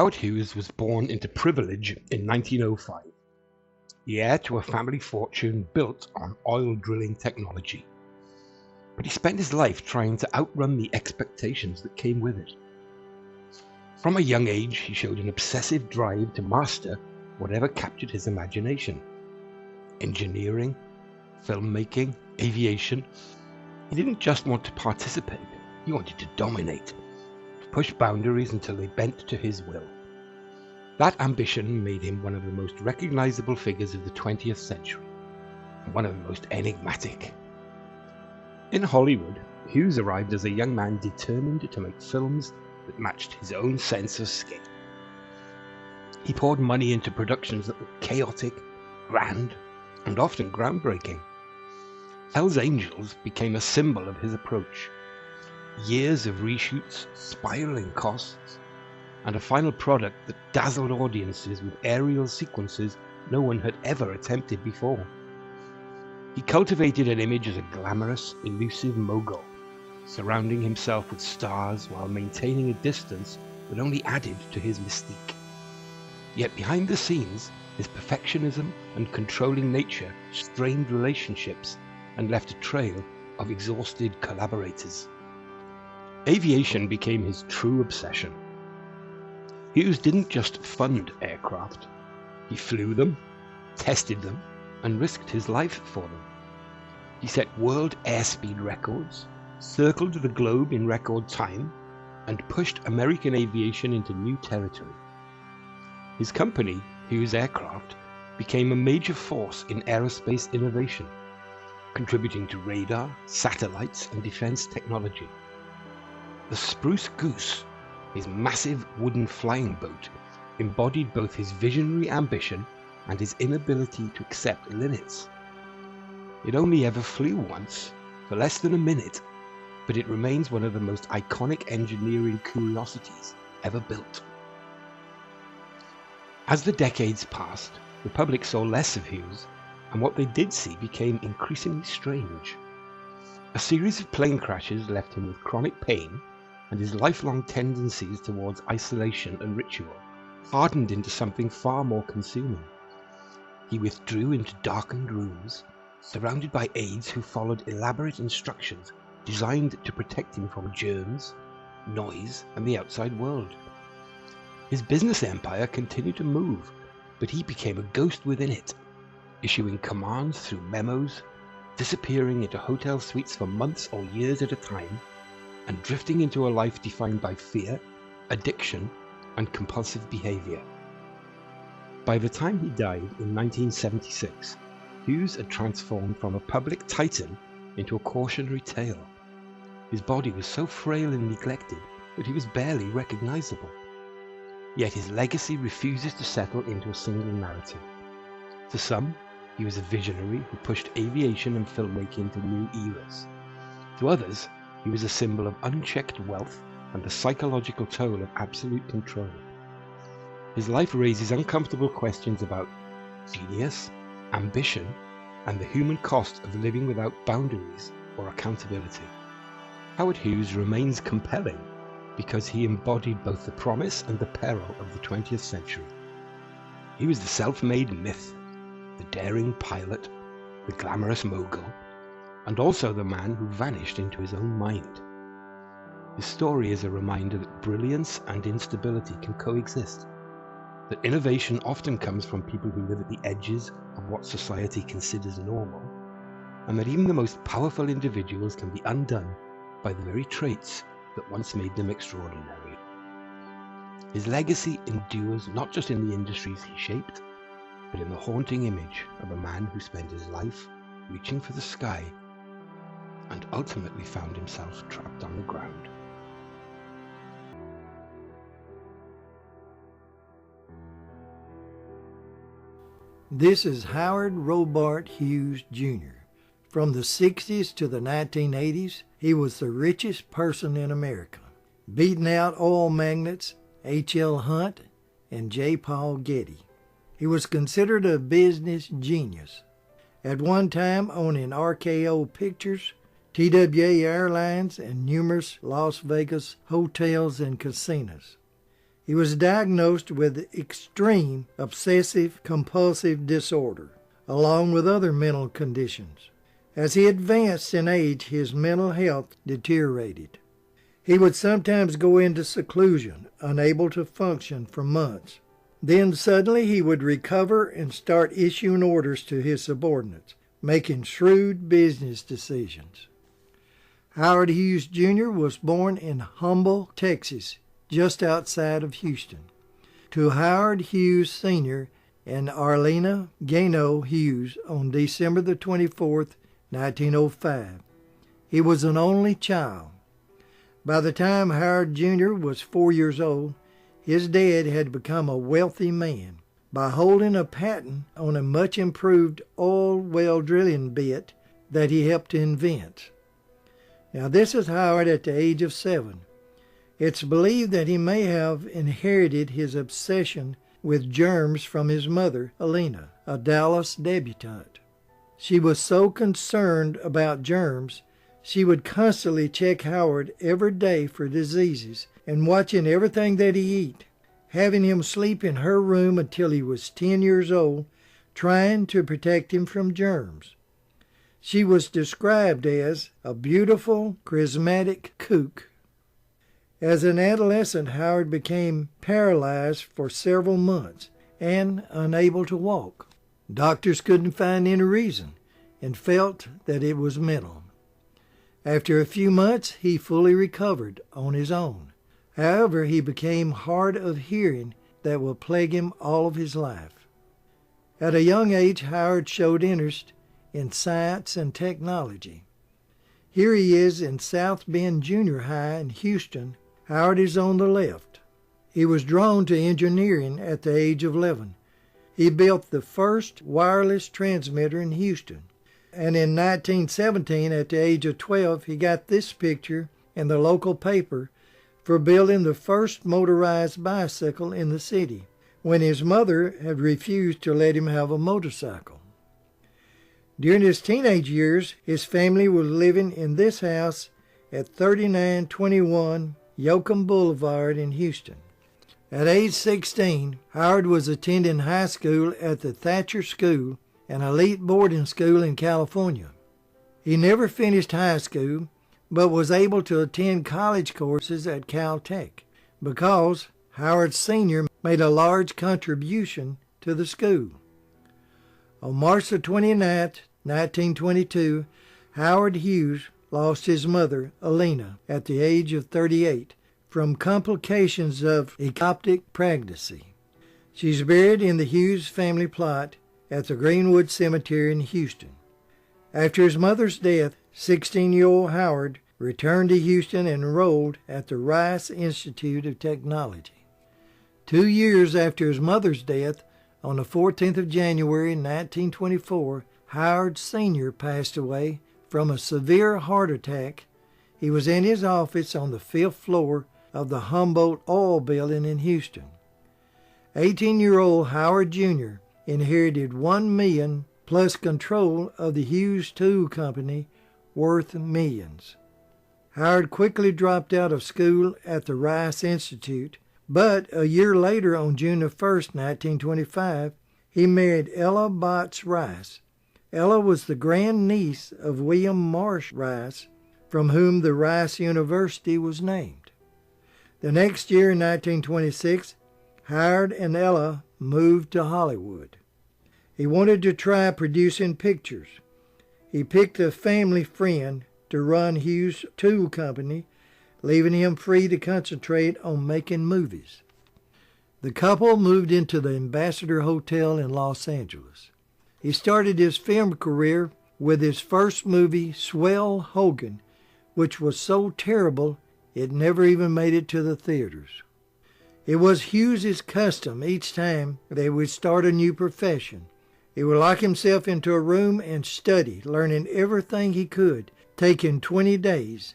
Howard Hughes was born into privilege in 1905, the heir to a family fortune built on oil drilling technology. But he spent his life trying to outrun the expectations that came with it. From a young age, he showed an obsessive drive to master whatever captured his imagination. Engineering, filmmaking, aviation. He didn't just want to participate, he wanted to dominate, to push boundaries until they bent to his will. That ambition made him one of the most recognizable figures of the 20th century, and one of the most enigmatic. In Hollywood, Hughes arrived as a young man determined to make films that matched his own sense of scale. He poured money into productions that were chaotic, grand, and often groundbreaking. Hell's Angels became a symbol of his approach. Years of reshoots, spiraling costs, and a final product that dazzled audiences with aerial sequences no one had ever attempted before. He cultivated an image as a glamorous, elusive mogul, surrounding himself with stars while maintaining a distance that only added to his mystique. Yet behind the scenes, his perfectionism and controlling nature strained relationships and left a trail of exhausted collaborators. Aviation became his true obsession. Hughes didn't just fund aircraft, he flew them, tested them, and risked his life for them. He set world airspeed records, circled the globe in record time, and pushed American aviation into new territory. His company, Hughes Aircraft, became a major force in aerospace innovation, contributing to radar, satellites, and defense technology. The Spruce Goose, his massive wooden flying boat, embodied both his visionary ambition and his inability to accept limits. It only ever flew once, for less than a minute, but it remains one of the most iconic engineering curiosities ever built. As the decades passed, the public saw less of Hughes, and what they did see became increasingly strange. A series of plane crashes left him with chronic pain, and his lifelong tendencies towards isolation and ritual hardened into something far more consuming. He withdrew into darkened rooms, surrounded by aides who followed elaborate instructions designed to protect him from germs, noise, and the outside world. His business empire continued to move, but he became a ghost within it, issuing commands through memos, disappearing into hotel suites for months or years at a time, and drifting into a life defined by fear, addiction, and compulsive behavior. By the time he died in 1976, Hughes had transformed from a public titan into a cautionary tale. His body was so frail and neglected that he was barely recognizable. Yet his legacy refuses to settle into a single narrative. To some, he was a visionary who pushed aviation and filmmaking to new eras. To others, he was a symbol of unchecked wealth and the psychological toll of absolute control. His life raises uncomfortable questions about genius, ambition, and the human cost of living without boundaries or accountability. Howard Hughes remains compelling because he embodied both the promise and the peril of the 20th century. He was the self-made myth, the daring pilot, the glamorous mogul, and also the man who vanished into his own mind. His story is a reminder that brilliance and instability can coexist, that innovation often comes from people who live at the edges of what society considers normal, and that even the most powerful individuals can be undone by the very traits that once made them extraordinary. His legacy endures not just in the industries he shaped, but in the haunting image of a man who spent his life reaching for the sky and ultimately found himself trapped on the ground. This is Howard Robart Hughes, Jr. From the 60s to the 1980s, he was the richest person in America, beating out oil magnates H.L. Hunt and J. Paul Getty. He was considered a business genius, at one time owning RKO Pictures, TWA Airlines, and numerous Las Vegas hotels and casinos. He was diagnosed with extreme obsessive compulsive disorder, along with other mental conditions. As he advanced in age, his mental health deteriorated. He would sometimes go into seclusion, unable to function for months. Then suddenly he would recover and start issuing orders to his subordinates, making shrewd business decisions. Howard Hughes Jr. was born in Humble, Texas, just outside of Houston, to Howard Hughes Sr. and Arlena Gano Hughes on December the 24th, 1905. He was an only child. By the time Howard Jr. was 4 years old, his dad had become a wealthy man by holding a patent on a much improved oil well drilling bit that he helped to invent. Now this is Howard at the age of 7. It's believed that he may have inherited his obsession with germs from his mother, Alina, a Dallas debutante. She was so concerned about germs, she would constantly check Howard every day for diseases and watching everything that he ate, having him sleep in her room until he was 10 years old, trying to protect him from germs. She was described as a beautiful, charismatic kook. As an adolescent, Howard became paralyzed for several months and unable to walk. Doctors couldn't find any reason and felt that it was mental. After a few months, he fully recovered on his own. However, he became hard of hearing that will plague him all of his life. At a young age, Howard showed interest in science and technology. Here he is in South Bend Junior High in Houston. Howard is on the left. He was drawn to engineering at the age of 11. He built the first wireless transmitter in Houston. And in 1917, at the age of 12, he got this picture in the local paper for building the first motorized bicycle in the city, when his mother had refused to let him have a motorcycle. During his teenage years, his family was living in this house at 3921 Yoakum Boulevard in Houston. At age 16, Howard was attending high school at the Thatcher School, an elite boarding school in California. He never finished high school, but was able to attend college courses at Caltech because Howard Sr. made a large contribution to the school. On March the 29th, 1922, Howard Hughes lost his mother, Alina, at the age of 38 from complications of ectopic pregnancy. She's buried in the Hughes family plot at the Greenwood Cemetery in Houston. After his mother's death, 16-year-old Howard returned to Houston and enrolled at the Rice Institute of Technology. 2 years after his mother's death, on the 14th of January 1924, Howard Sr. passed away from a severe heart attack. He was in his office on the 5th floor of the Humboldt Oil Building in Houston. 18-year-old Howard Jr. inherited $1 million plus control of the Hughes Tool Company, worth millions. Howard quickly dropped out of school at the Rice Institute, but a year later, on June 1, 1925, he married Ella Botts Rice. Ella was the grandniece of William Marsh Rice, from whom the Rice University was named. The next year, in 1926, Howard and Ella moved to Hollywood. He wanted to try producing pictures. He picked a family friend to run Hughes Tool Company, leaving him free to concentrate on making movies. The couple moved into the Ambassador Hotel in Los Angeles. He started his film career with his first movie, Swell Hogan, which was so terrible it never even made it to the theaters. It was Hughes's custom each time they would start a new profession. He would lock himself into a room and study, learning everything he could, taking 20 days.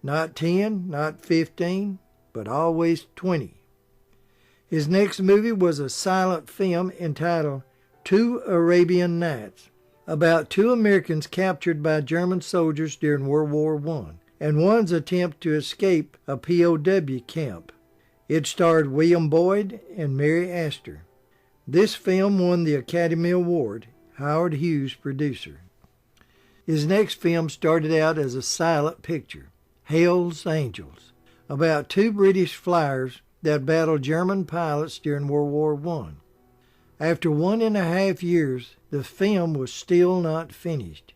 Not 10, not 15, but always 20. His next movie was a silent film entitled Two Arabian Nights, about 2 Americans captured by German soldiers during World War I, and one's attempt to escape a POW camp. It starred William Boyd and Mary Astor. This film won the Academy Award, Howard Hughes producer. His next film started out as a silent picture, Hell's Angels, about two British flyers that battled German pilots during World War I. After 1.5 years, the film was still not finished.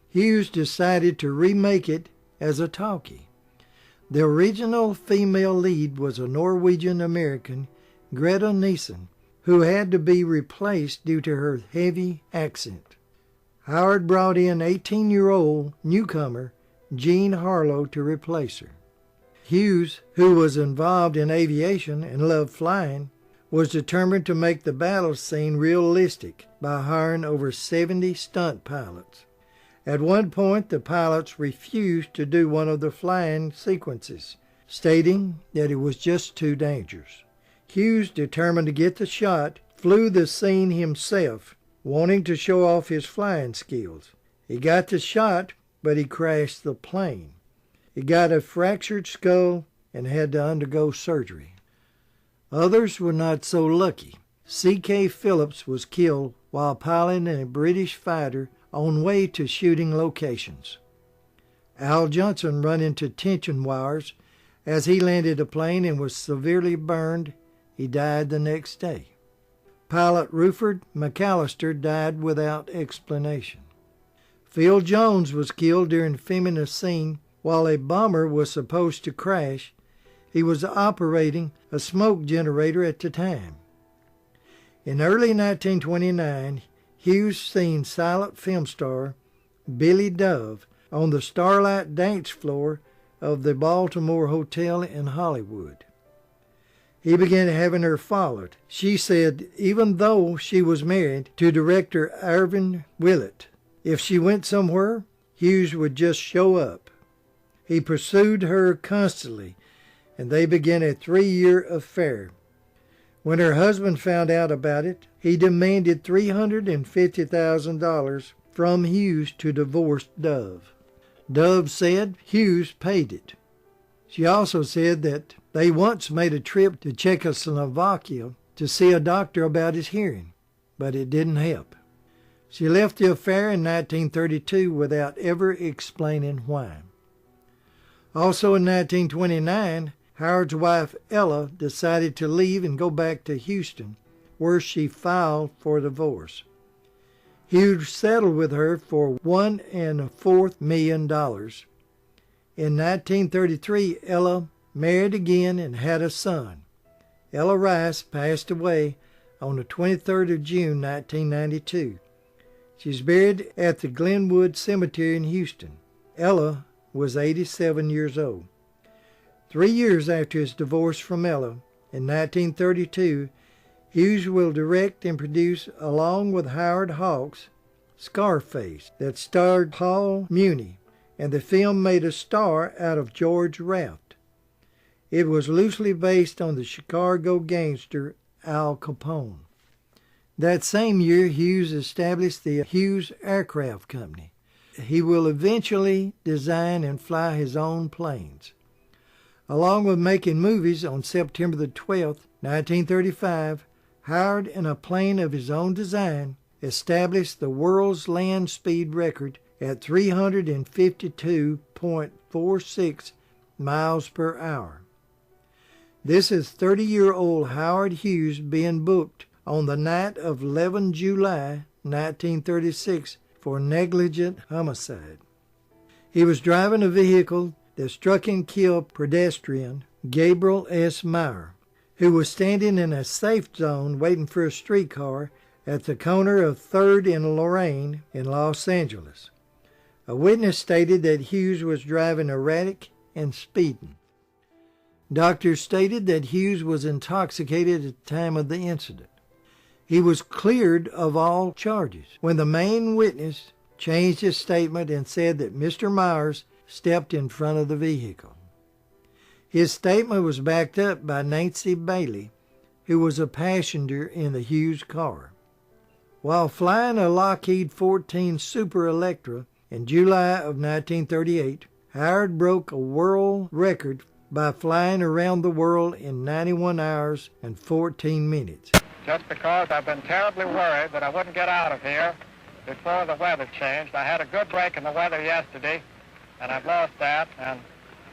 Hughes decided to remake it as a talkie. The original female lead was a Norwegian-American, Greta Nielsen, who had to be replaced due to her heavy accent. Howard brought in 18-year-old newcomer Jean Harlow to replace her. Hughes, who was involved in aviation and loved flying, was determined to make the battle scene realistic by hiring over 70 stunt pilots. At one point, the pilots refused to do one of the flying sequences, stating that it was just too dangerous. Hughes, determined to get the shot, flew the scene himself, wanting to show off his flying skills. He got the shot, but he crashed the plane. He got a fractured skull and had to undergo surgery. Others were not so lucky. C.K. Phillips was killed while piloting a British fighter on way to shooting locations. Al Johnson ran into tension wires as he landed a plane and was severely burned. He died the next day. Pilot Ruford McAllister died without explanation. Phil Jones was killed during filming a scene while a bomber was supposed to crash. He was operating a smoke generator at the time. In early 1929, Hughes seen silent film star Billy Dove on the Starlight dance floor of the Baltimore Hotel in Hollywood. He began having her followed. She said even though she was married to director Irvin Willett, if she went somewhere, Hughes would just show up. He pursued her constantly, and they began a 3-year affair. When her husband found out about it, he demanded $350,000 from Hughes to divorce Dove. Dove said Hughes paid it. She also said that they once made a trip to Czechoslovakia to see a doctor about his hearing, but it didn't help. She left the affair in 1932 without ever explaining why. Also in 1929, Howard's wife Ella decided to leave and go back to Houston, where she filed for divorce. Hughes settled with her for $1.25 million. In 1933, Ella married again and had a son. Ella Rice passed away on the 23rd of June, 1992. She's buried at the Glenwood Cemetery in Houston. Ella was 87 years old. 3 years after his divorce from Ella, in 1932, Hughes will direct and produce, along with Howard Hawks, Scarface, that starred Paul Muni, and the film made a star out of George Raft. It was loosely based on the Chicago gangster Al Capone. That same year, Hughes established the Hughes Aircraft Company. He will eventually design and fly his own planes. Along with making movies, on September the 12th, 1935, Howard, in a plane of his own design, established the world's land speed record at 352.46 miles per hour. This is 30-year-old Howard Hughes being booked on the night of 11 July 1936 for negligent homicide. He was driving a vehicle that struck and killed pedestrian Gabriel S. Meyer, who was standing in a safe zone waiting for a streetcar at the corner of 3rd and Lorraine in Los Angeles. A witness stated that Hughes was driving erratic and speeding. Doctors stated that Hughes was intoxicated at the time of the incident. He was cleared of all charges when the main witness changed his statement and said that Mr. Myers stepped in front of the vehicle. His statement was backed up by Nancy Bailey, who was a passenger in the Hughes car. While flying a Lockheed 14 Super Electra in July of 1938, Howard broke a world record by flying around the world in 91 hours and 14 minutes. Just because I've been terribly worried that I wouldn't get out of here before the weather changed. I had a good break in the weather yesterday, and I've lost that, and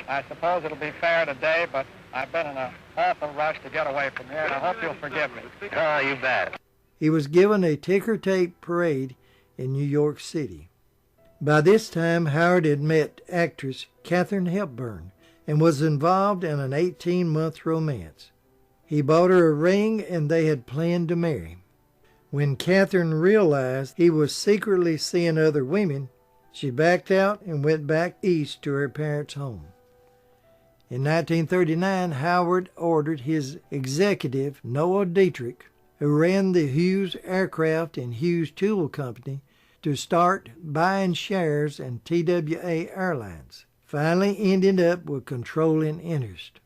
I suppose it'll be fair today, but I've been in an awful rush to get away from here, and I hope you'll forgive me. Oh, you bet. He was given a ticker tape parade in New York City. By this time, Howard had met actress Katharine Hepburn and was involved in an 18-month romance. He bought her a ring, and they had planned to marry. When Katharine realized he was secretly seeing other women, she backed out and went back east to her parents' home. In 1939, Howard ordered his executive, Noah Dietrich, who ran the Hughes aircraft and Hughes Tool Company, to start buying shares in TWA Airlines, finally ending up with controlling interest.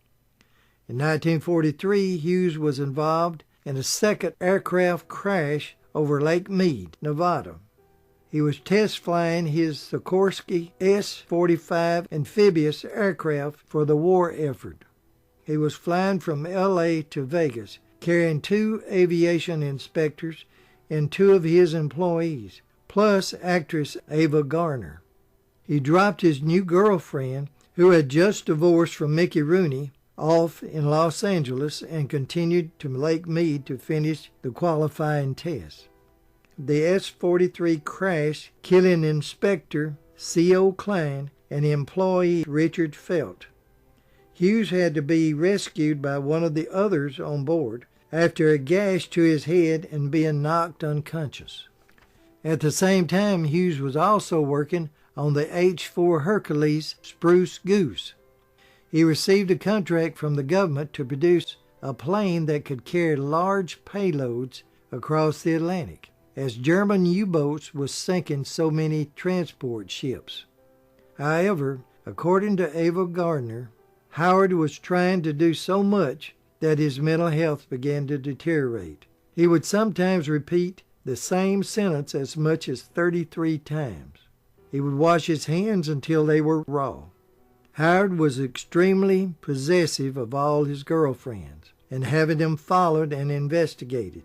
In 1943, Hughes was involved in a second aircraft crash over Lake Mead, Nevada. He was test flying his Sikorsky S-45 amphibious aircraft for the war effort. He was flying from L.A. to Vegas, carrying 2 aviation inspectors and 2 of his employees, plus actress Ava Gardner. He dropped his new girlfriend, who had just divorced from Mickey Rooney, off in Los Angeles and continued to Lake Mead to finish the qualifying test. The S-43 crashed, killing Inspector C.O. Klein and employee Richard Felt. Hughes had to be rescued by one of the others on board after a gash to his head and being knocked unconscious. At the same time, Hughes was also working on the H-4 Hercules Spruce Goose. He received a contract from the government to produce a plane that could carry large payloads across the Atlantic, as German U-boats was sinking so many transport ships. However, according to Ava Gardner, Howard was trying to do so much that his mental health began to deteriorate. He would sometimes repeat the same sentence as much as 33 times. He would wash his hands until they were raw. Howard was extremely possessive of all his girlfriends and having them followed and investigated.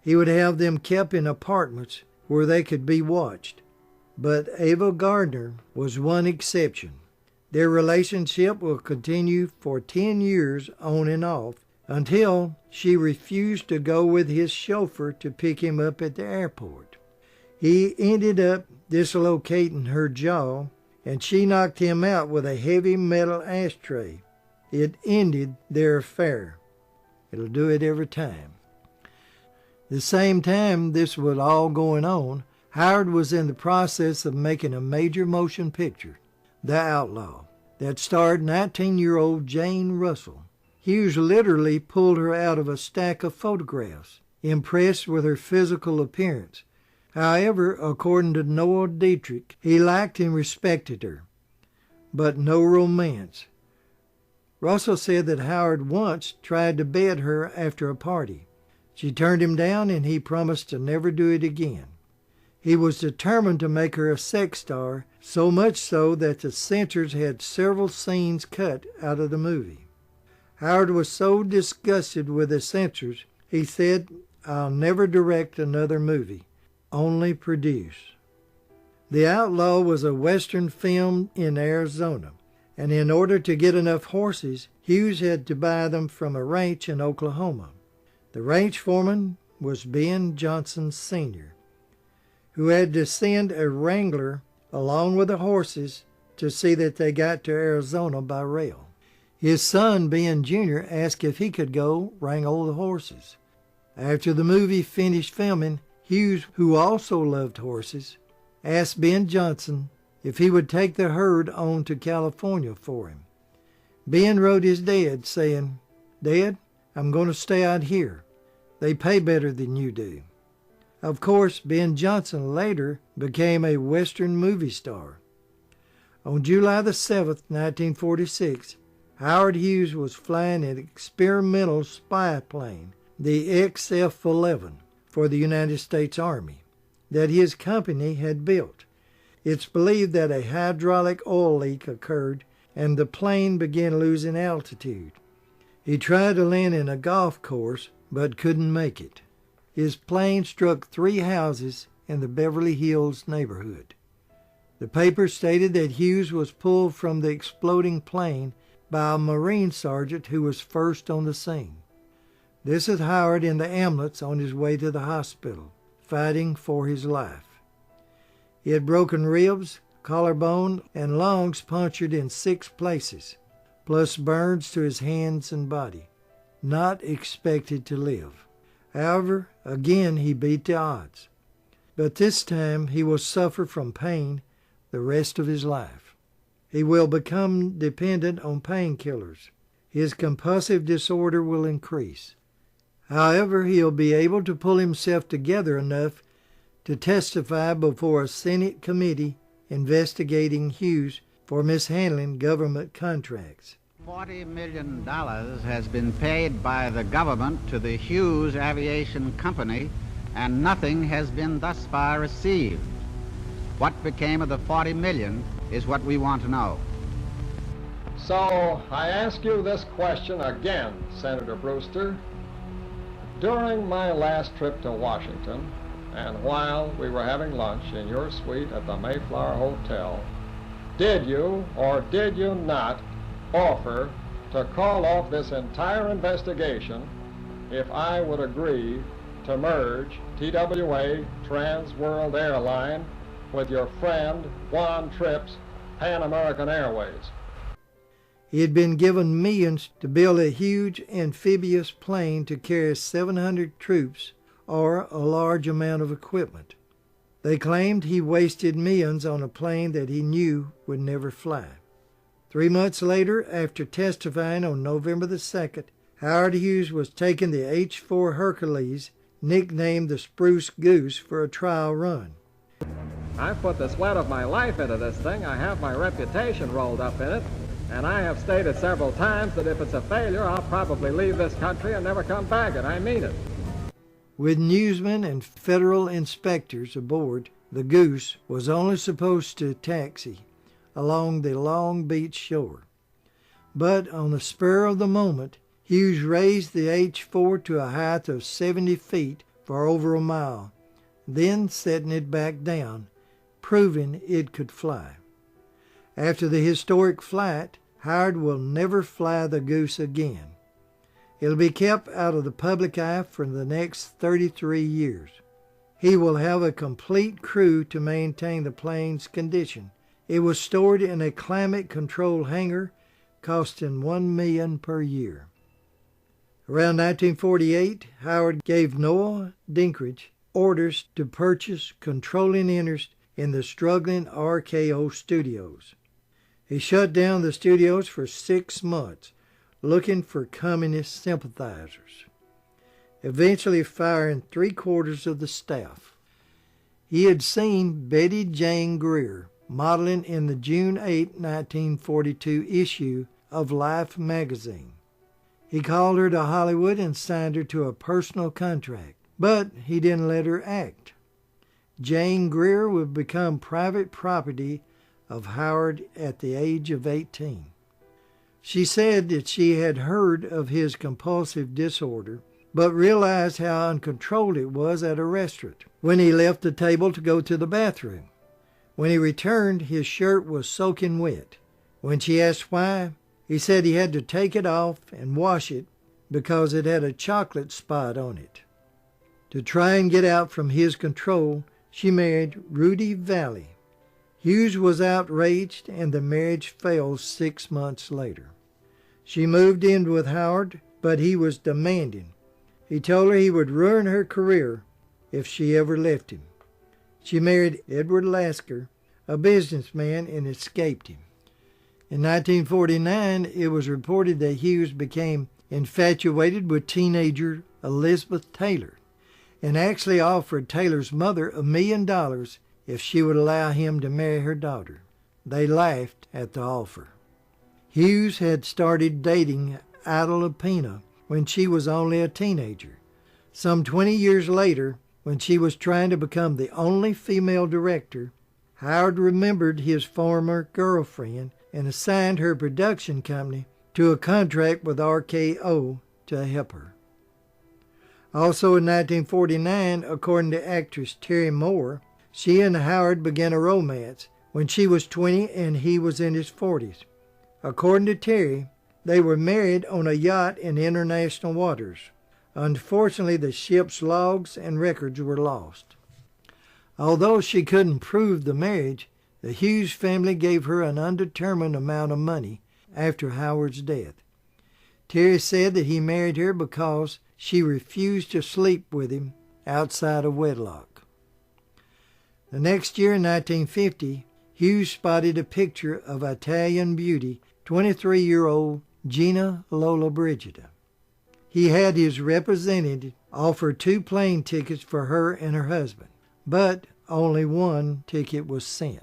He would have them kept in apartments where they could be watched. But Ava Gardner was one exception. Their relationship will continue for 10 years on and off until she refused to go with his chauffeur to pick him up at the airport. He ended up dislocating her jaw, and she knocked him out with a heavy metal ashtray. It ended their affair. It'll do it every time. The same time this was all going on, Howard was in the process of making a major motion picture, The Outlaw, that starred 19-year-old Jane Russell. Hughes literally pulled her out of a stack of photographs, impressed with her physical appearance. However, according to Noah Dietrich, he liked and respected her, but no romance. Russell said that Howard once tried to bed her after a party. She turned him down, and he promised to never do it again. He was determined to make her a sex star, so much so that the censors had several scenes cut out of the movie. Howard was so disgusted with the censors, he said, "I'll never direct another movie, only produce." The Outlaw was a Western film in Arizona, and in order to get enough horses, Hughes had to buy them from a ranch in Oklahoma. The ranch foreman was Ben Johnson Sr., who had to send a wrangler along with the horses to see that they got to Arizona by rail. His son, Ben Jr., asked if he could go wrangle the horses. After the movie finished filming, Hughes, who also loved horses, asked Ben Johnson if he would take the herd on to California for him. Ben wrote his dad saying, "Dad, I'm going to stay out here. They pay better than you do." Of course, Ben Johnson later became a Western movie star. On July the 7th, 1946, Howard Hughes was flying an experimental spy plane, the XF-11, for the United States Army, that his company had built. It's believed that a hydraulic oil leak occurred and the plane began losing altitude. He tried to land in a golf course, but couldn't make it. His plane struck 3 houses in the Beverly Hills neighborhood. The paper stated that Hughes was pulled from the exploding plane by a Marine sergeant who was first on the scene. This had Howard in the ambulance on his way to the hospital, fighting for his life. He had broken ribs, collarbone, and lungs punctured in 6 places, plus burns to his hands and body. Not expected to live. However, again he beat the odds. But this time he will suffer from pain the rest of his life. He will become dependent on painkillers. His compulsive disorder will increase. However, he'll be able to pull himself together enough to testify before a Senate committee investigating Hughes for mishandling government contracts. $40 million has been paid by the government to the Hughes Aviation Company, and nothing has been thus far received. What became of the $40 million is what we want to know. So I ask you this question again, Senator Brewster. During my last trip to Washington, and while we were having lunch in your suite at the Mayflower Hotel, did you or did you not offer to call off this entire investigation if I would agree to merge TWA Trans World Airline with your friend Juan Tripp's Pan American Airways? He had been given millions to build a huge amphibious plane to carry 700 troops or a large amount of equipment. They claimed he wasted millions on a plane that he knew would never fly. 3 months later, after testifying on November the 2nd, Howard Hughes was taking the H-4 Hercules, nicknamed the Spruce Goose, for a trial run. I've put the sweat of my life into this thing. I have my reputation rolled up in it. And I have stated several times that if it's a failure, I'll probably leave this country and never come back, and I mean it. With newsmen and federal inspectors aboard, the Goose was only supposed to taxi along the Long Beach shore. But on the spur of the moment, Hughes raised the H-4 to a height of 70 feet for over a mile, then setting it back down, proving it could fly. After the historic flight, Howard will never fly the Goose again. It'll be kept out of the public eye for the next 33 years. He will have a complete crew to maintain the plane's condition. It was stored in a climate-controlled hangar, costing $1 million per year. Around 1948, Howard gave Noah Dinklage orders to purchase controlling interest in the struggling RKO studios. He shut down the studios for 6 months, looking for communist sympathizers, eventually firing 3/4 of the staff. He had seen Betty Jane Greer modeling in the June 8, 1942 issue of Life magazine. He called her to Hollywood and signed her to a personal contract, but he didn't let her act. Jane Greer would become private property of Howard at the age of 18. She said that she had heard of his compulsive disorder, but realized how uncontrolled it was at a restaurant when he left the table to go to the bathroom. When he returned, his shirt was soaking wet. When she asked why, he said he had to take it off and wash it because it had a chocolate spot on it. To try and get out from his control, she married Rudy Valley. Hughes was outraged, and the marriage failed 6 months later. She moved in with Howard, but he was demanding. He told her he would ruin her career if she ever left him. She married Edward Lasker, a businessman, and escaped him. In 1949, it was reported that Hughes became infatuated with teenager Elizabeth Taylor and actually offered Taylor's mother $1 million if she would allow him to marry her daughter. They laughed at the offer. Hughes had started dating Ida Lupino when she was only a teenager. Some 20 years later, when she was trying to become the only female director, Howard remembered his former girlfriend and assigned her production company to a contract with RKO to help her. Also in 1949, according to actress Terry Moore, she and Howard began a romance when she was 20 and he was in his 40s. According to Terry, they were married on a yacht in international waters. Unfortunately, the ship's logs and records were lost. Although she couldn't prove the marriage, the Hughes family gave her an undetermined amount of money after Howard's death. Terry said that he married her because she refused to sleep with him outside of wedlock. The next year, in 1950, Hughes spotted a picture of Italian beauty, 23-year-old Gina Lollobrigida. He had his representative offer 2 plane tickets for her and her husband, but only 1 ticket was sent.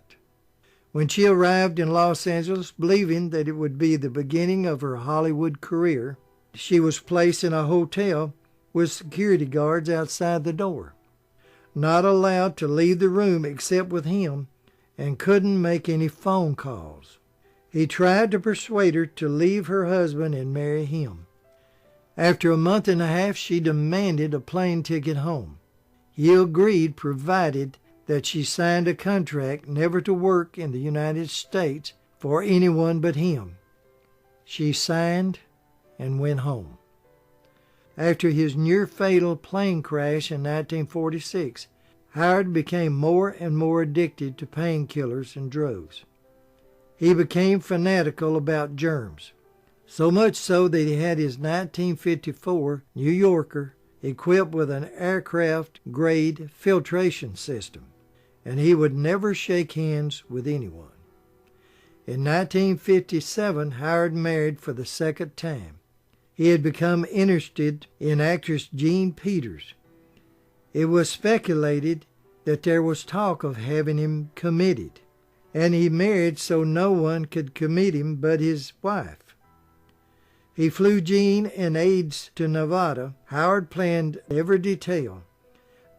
When she arrived in Los Angeles, believing that it would be the beginning of her Hollywood career, she was placed in a hotel with security guards outside the door, not allowed to leave the room except with him, and couldn't make any phone calls. He tried to persuade her to leave her husband and marry him. After a month and a half, she demanded a plane ticket home. He agreed, provided that she signed a contract never to work in the United States for anyone but him. She signed and went home. After his near-fatal plane crash in 1946, Howard became more and more addicted to painkillers and drugs. He became fanatical about germs, so much so that he had his 1954 New Yorker equipped with an aircraft-grade filtration system, and he would never shake hands with anyone. In 1957, Howard married for the second time. He had become interested in actress Jean Peters. It was speculated that there was talk of having him committed, and he married so no one could commit him but his wife. He flew Jean and aides to Nevada. Howard planned every detail.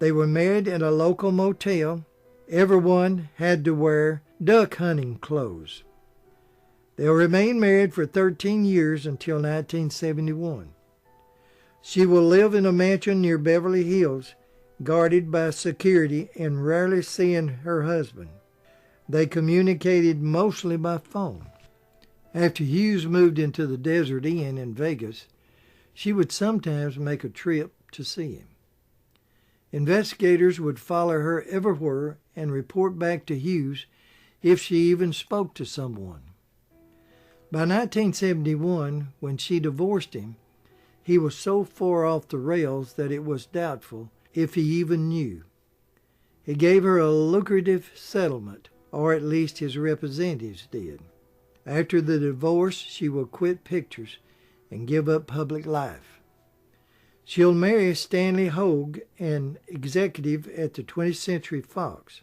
They were married in a local motel. Everyone had to wear duck hunting clothes. They'll remain married for 13 years until 1971. She will live in a mansion near Beverly Hills, guarded by security and rarely seeing her husband. They communicated mostly by phone. After Hughes moved into the Desert Inn in Vegas, she would sometimes make a trip to see him. Investigators would follow her everywhere and report back to Hughes if she even spoke to someone. By 1971, when she divorced him, he was so far off the rails that it was doubtful if he even knew. He gave her a lucrative settlement, or at least his representatives did. After the divorce, she will quit pictures and give up public life. She'll marry Stanley Hogue, an executive at the 20th Century Fox.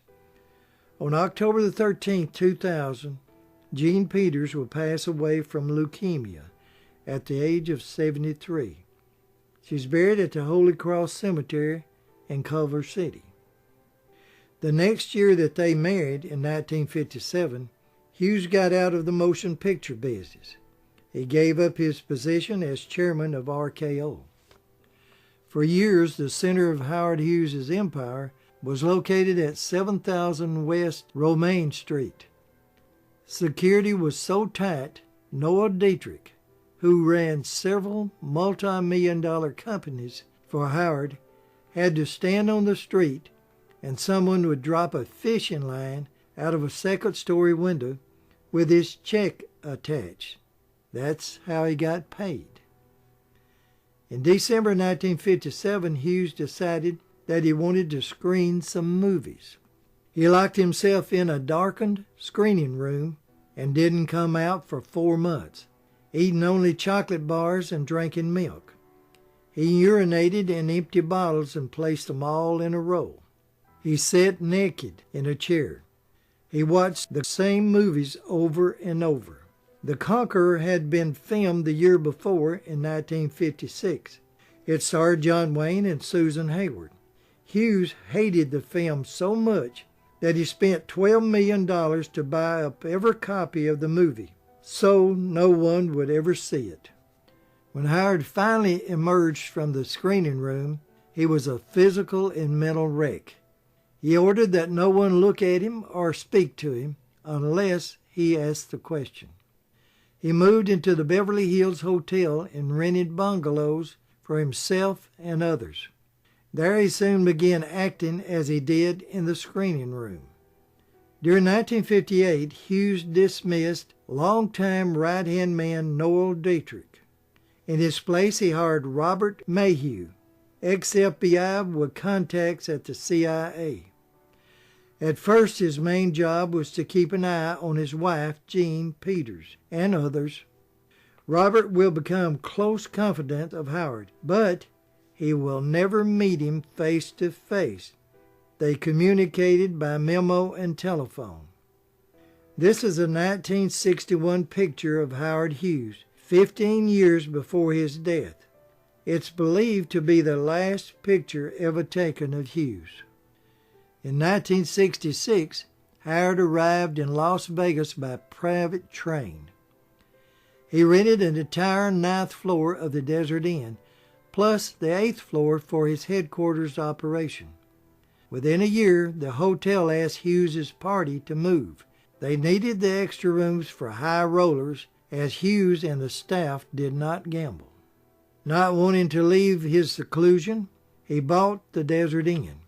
On October the 13th, 2000, Jean Peters will pass away from leukemia at the age of 73. She's buried at the Holy Cross Cemetery in Culver City. The next year that they married, in 1957, Hughes got out of the motion picture business. He gave up his position as chairman of RKO. For years, the center of Howard Hughes' empire was located at 7000 West Romaine Street. Security was so tight, Noah Dietrich, who ran several multi-million-dollar companies for Howard, had to stand on the street and someone would drop a fishing line out of a second-story window with his check attached. That's how he got paid. In December 1957, Hughes decided that he wanted to screen some movies. He locked himself in a darkened screening room and didn't come out for 4 months, eating only chocolate bars and drinking milk. He urinated in empty bottles and placed them all in a row. He sat naked in a chair. He watched the same movies over and over. The Conqueror had been filmed the year before in 1956. It starred John Wayne and Susan Hayward. Hughes hated the film so much that he spent $12 million to buy up every copy of the movie. so no one would ever see it. When Howard finally emerged from the screening room, he was a physical and mental wreck. He ordered that no one look at him or speak to him unless he asked the question. He moved into the Beverly Hills Hotel and rented bungalows for himself and others. There he soon began acting as he did in the screening room. During 1958, Hughes dismissed longtime right-hand man Noel Dietrich. In his place, he hired Robert Mayhew, ex-FBI with contacts at the CIA. At first, his main job was to keep an eye on his wife, Jean Peters, and others. Robert will become close confidant of Howard, but he will never meet him face to face. They communicated by memo and telephone. This is a 1961 picture of Howard Hughes, 15 years before his death. It's believed to be the last picture ever taken of Hughes. In 1966, Howard arrived in Las Vegas by private train. He rented an entire 9th floor of the Desert Inn, plus the 8th floor for his headquarters operation. Within a year, the hotel asked Hughes' party to move. They needed the extra rooms for high rollers, as Hughes and the staff did not gamble. Not wanting to leave his seclusion, he bought the Desert Inn.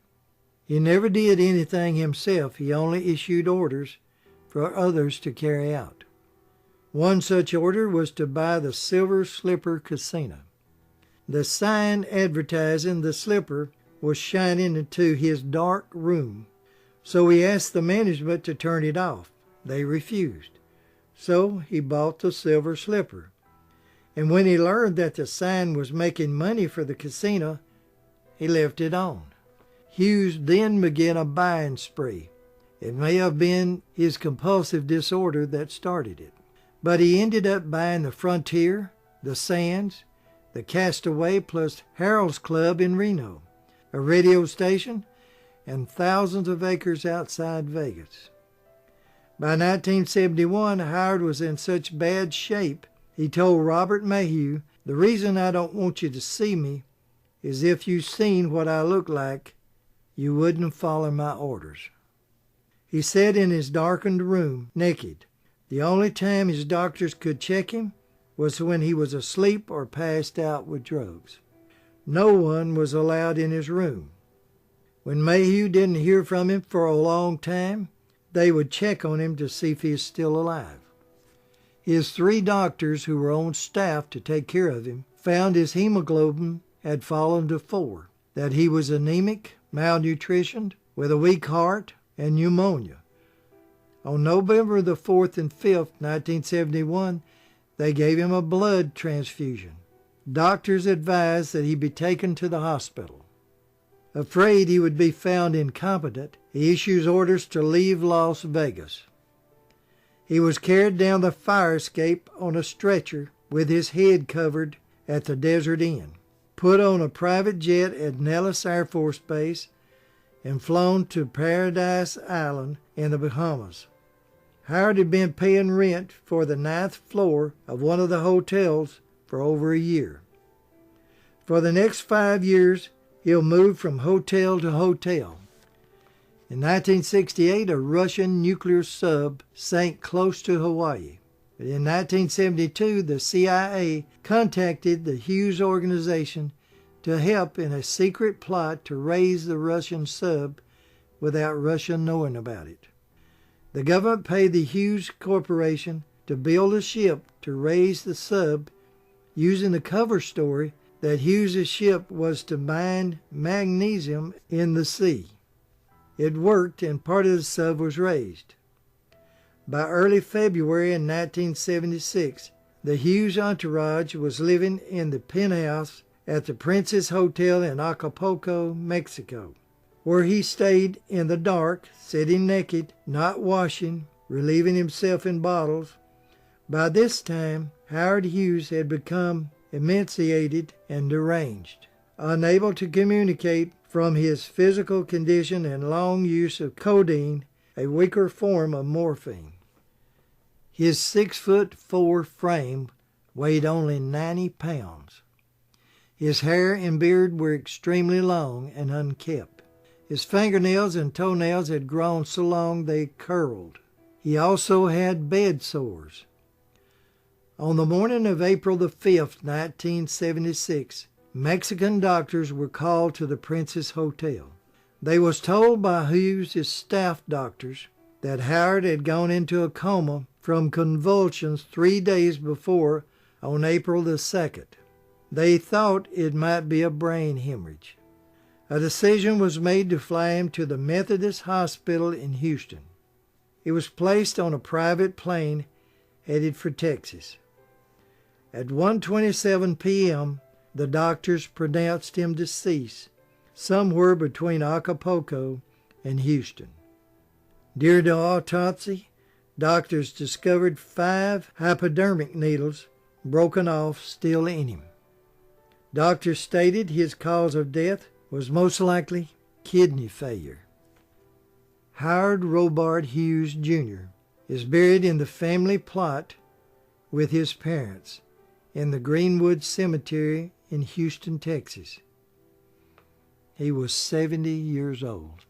He never did anything himself. He only issued orders for others to carry out. One such order was to buy the Silver Slipper Casino. The sign advertising the Slipper was shining into his dark room, so he asked the management to turn it off. They refused. So he bought the Silver Slipper. And when he learned that the sign was making money for the casino, he left it on. Hughes then began a buying spree. It may have been his compulsive disorder that started it. But he ended up buying the Frontier, the Sands, the Castaway, plus Harold's Club in Reno, a radio station, and thousands of acres outside Vegas. By 1971, Howard was in such bad shape, he told Robert Mayhew, "The reason I don't want you to see me is if you seen what I look like, you wouldn't follow my orders." He sat in his darkened room, naked. The only time his doctors could check him was when he was asleep or passed out with drugs. No one was allowed in his room. When Mayhew didn't hear from him for a long time, they would check on him to see if he is still alive. His 3 doctors who were on staff to take care of him found his hemoglobin had fallen to 4, that he was anemic, malnutritioned, with a weak heart, and pneumonia. On November the 4th and 5th, 1971, they gave him a blood transfusion. Doctors advised that he be taken to the hospital. Afraid he would be found incompetent, he issues orders to leave Las Vegas. He was carried down the fire escape on a stretcher with his head covered at the Desert Inn, put on a private jet at Nellis Air Force Base, and flown to Paradise Island in the Bahamas. Howard had been paying rent for the 9th floor of one of the hotels for over a year. For the next 5 years, he'll move from hotel to hotel. In 1968, a Russian nuclear sub sank close to Hawaii. But in 1972, the CIA contacted the Hughes organization to help in a secret plot to raise the Russian sub without Russia knowing about it. The government paid the Hughes Corporation to build a ship to raise the sub using the cover story that Hughes' ship was to mine magnesium in the sea. It worked and part of the sub was raised. By early February in 1976, the Hughes entourage was living in the penthouse at the Princess Hotel in Acapulco, Mexico, where he stayed in the dark, sitting naked, not washing, relieving himself in bottles. By this time, Howard Hughes had become emaciated and deranged, unable to communicate from his physical condition and long use of codeine, a weaker form of morphine. His 6'4" frame weighed only 90 pounds. His hair and beard were extremely long and unkempt. His fingernails and toenails had grown so long they curled. He also had bed sores. On the morning of April the 5th, 1976, Mexican doctors were called to the Princess Hotel. They was told by Hughes' staff doctors that Howard had gone into a coma from convulsions 3 days before on April the 2nd. They thought it might be a brain hemorrhage. A decision was made to fly him to the Methodist Hospital in Houston. He was placed on a private plane headed for Texas. At 1:27 p.m., the doctors pronounced him deceased somewhere between Acapulco and Houston. During the autopsy, doctors discovered 5 hypodermic needles broken off still in him. Doctors stated his cause of death was most likely kidney failure. Howard Robart Hughes, Jr. is buried in the family plot with his parents in the Greenwood Cemetery in Houston, Texas. He was 70 years old.